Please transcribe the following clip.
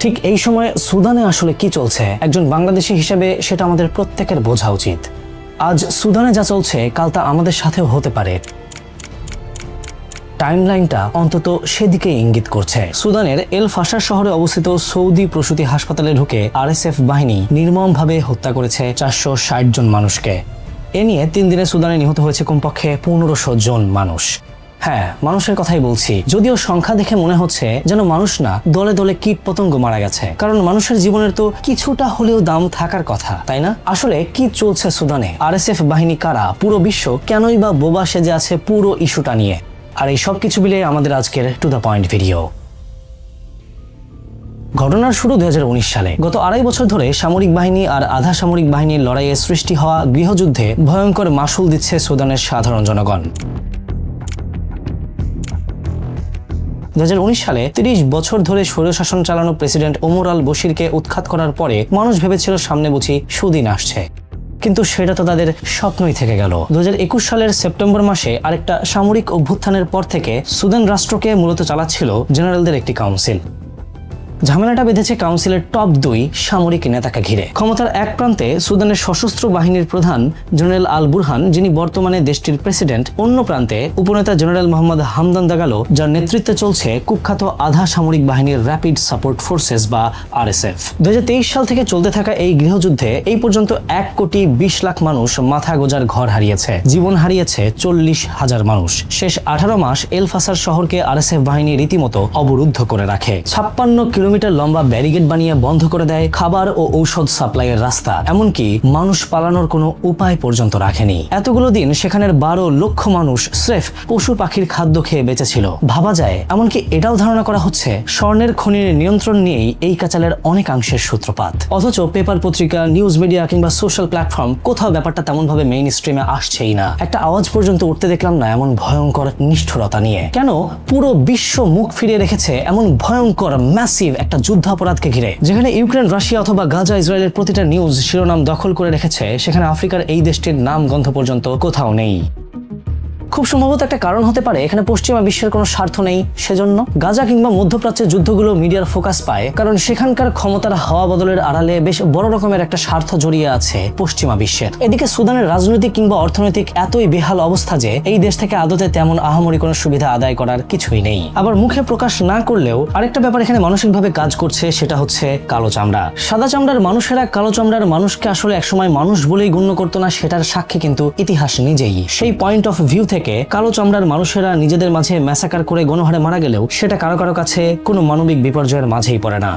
ঠিক এই সময় সুদানে আসলে কি চলছে একজন বাংলাদেশী হিসেবে সেটা আমাদের প্রত্যেকের বোঝা উচিত। আজ সুদানে যা চলছে কাল তা আমাদের সাথেও হতে পারে। টাইমলাইনটা অন্তত সেদিকে ইঙ্গিত করছে। সুদানের এল ফাশার শহরে অবস্থিত সৌদি প্রসূতি হাসপাতালে ঢুকে আরএসএফ বাহিনী নির্মমভাবে হত্যা করেছে 460 জন মানুষকে। এ নিয়ে 3 দিনে সুদানে নিহত হয়েছে কমপক্ষে 1500 জন মানুষ। হ্যাঁ, মানুষের কথাই বলছি, যদিও সংখ্যা দেখে মনে হচ্ছে যেন মানুষ না, দলে দলে কীট পতঙ্গ মারা গেছে। কারণ মানুষের জীবনের তো কিছুটা হলেও দাম থাকার কথা, তাই না? আসলে কি চলছে সুদানে? আরএসএফ বাহিনী কারা? পুরো বিশ্ব কেনই বা বোবা সেজে আছে পুরো ইস্যুটা নিয়ে? আর এই সব কিছু মিলে আমাদের আজকের টু দ্য পয়েন্ট ভিডিও। ঘটনার শুরু 2019 সালে। গত 2.5 বছর ধরে সামরিক বাহিনী আর আধা সামরিক বাহিনীর লড়াইয়ে সৃষ্টি হওয়া গৃহযুদ্ধে ভয়ঙ্কর মাশুল দিচ্ছে সুদানের সাধারণ জনগণ। 2019 সালে 30 বছর ধরে স্বৈরশাসন চালানো প্রেসিডেন্ট ওমর আল বশিরকে উৎখাত করার পরে মানুষ ভেবেছিল সামনে বুঝি সুদিন আসছে, কিন্তু সেটা তো তাদের স্বপ্নই থেকে গেল। 2021 সালের সেপ্টেম্বর মাসে আরেকটা সামরিক অভ্যুত্থানের পর থেকে সুদান রাষ্ট্রকে মূলত চালাচ্ছিল জেনারেলদের একটি কাউন্সিল। ঝামেলাটা বেঁধেছে কাউন্সিলের টপ 2 সামরিক নেতাকে ঘিরে। ক্ষমতার এক প্রান্তে সুদানের সশস্ত্র বাহিনীর প্রধান জেনারেল আল বুরহান, যিনি বর্তমানে দেশটির প্রেসিডেন্ট, অন্য প্রান্তে উপনেতা জেনারেল মোহাম্মদ হামদান দাগালো, যার নেতৃত্বে চলছে কুখ্যাত আধা সামরিক বাহিনীর র্যাপিড সাপোর্ট ফোর্সেস বা আরএসএফ। 2023 সাল থেকে চলতে থাকা এই গৃহযুদ্ধে এই পর্যন্ত 1,20,00,000 মানুষ মাথা গোজার ঘর হারিয়েছে, জীবন হারিয়েছে 40,000 মানুষ। শেষ 18 মাস এল ফাসার শহরকে আরএসএফ বাহিনী রীতিমতো অবরুদ্ধ করে রাখে। 56 কিলোমিটার লম্বা ব্যারিকেড বানিয়ে বন্ধ করে দেয় খাবার ও ঔষধ সাপ্লাইয়ের রাস্তা, এমনকি মানুষ পালানোর কোনো উপায় পর্যন্ত রাখেনি। এতগুলো দিন সেখানের 12 লক্ষ মানুষ স্রেফ পশু পাখির খাদ্য খেয়ে বেঁচেছিল। ভাবা যায়, এমনকি এটাও ধারণা করা হচ্ছে স্বর্ণের খনির নিয়ন্ত্রণ নিয়েই এই কাচালের অনেকাংশের সূত্রপাত। অথচ পেপার পত্রিকা, নিউজ মিডিয়া কিংবা সোশ্যাল প্ল্যাটফর্ম কোথাও ব্যাপারটা তেমনভাবে মেইন স্ট্রিমে আসছেই না। একটা আওয়াজ পর্যন্ত উঠতে দেখলাম না এমন ভয়ঙ্কর নিষ্ঠুরতা নিয়ে। কেন পুরো বিশ্ব মুখ ফিরিয়ে রেখেছে এমন ভয়ঙ্কর ম্যাসিভ একটা যুদ্ধাপরাধকে ঘিরে? যেখানে ইউক্রেন, রাশিয়া অথবা গাজা, ইসরায়েলের প্রতিটা নিউজ শিরোনাম দখল করে রেখেছে, সেখানে আফ্রিকার এই দেশটির নাম গন্ধ পর্যন্ত কোথাও নেই। খুব সম্ভবত একটা কারণ হতে পারে এখানে পশ্চিমা বিশ্বের কোনো স্বার্থ নেই। সেজন্য গাজা কিংবা মধ্যপ্রাচ্যের যুদ্ধগুলো মিডিয়ার ফোকাস পায়, কারণ সেখানকার ক্ষমতার হাওয়া বদলের আড়ালে বেশ বড় রকমের একটা স্বার্থ জড়িয়ে আছে পশ্চিমা বিশ্বের। এদিকে সুদানের রাজনৈতিক কিংবা অর্থনৈতিক এতই বেহাল অবস্থা যে এই দেশ থেকে আদতে তেমন আহামরি কোনো সুবিধা আদায় করার কিছুই নেই। আবার মুখে প্রকাশ না করলেও আরেকটা ব্যাপার এখানে মানসিকভাবে কাজ করছে, সেটা হচ্ছে কালো চামড়া। সাদা চামড়ার মানুষেরা কালো চামড়ার মানুষকে আসলে একসময় মানুষ বলেই গণ্য করতো না, সেটার সাক্ষী কিন্তু ইতিহাস নিজেই। সেই পয়েন্ট অফ ভিউ থেকে কালো চামড়ার মানুষেরা নিজেদের মাঝে ম্যাসাকার করে গণহারে মারা গেলেও সেটা কারো কারো কাছে কোনো মানবিক বিপর্যয়ের মাঝেই পড়ে না।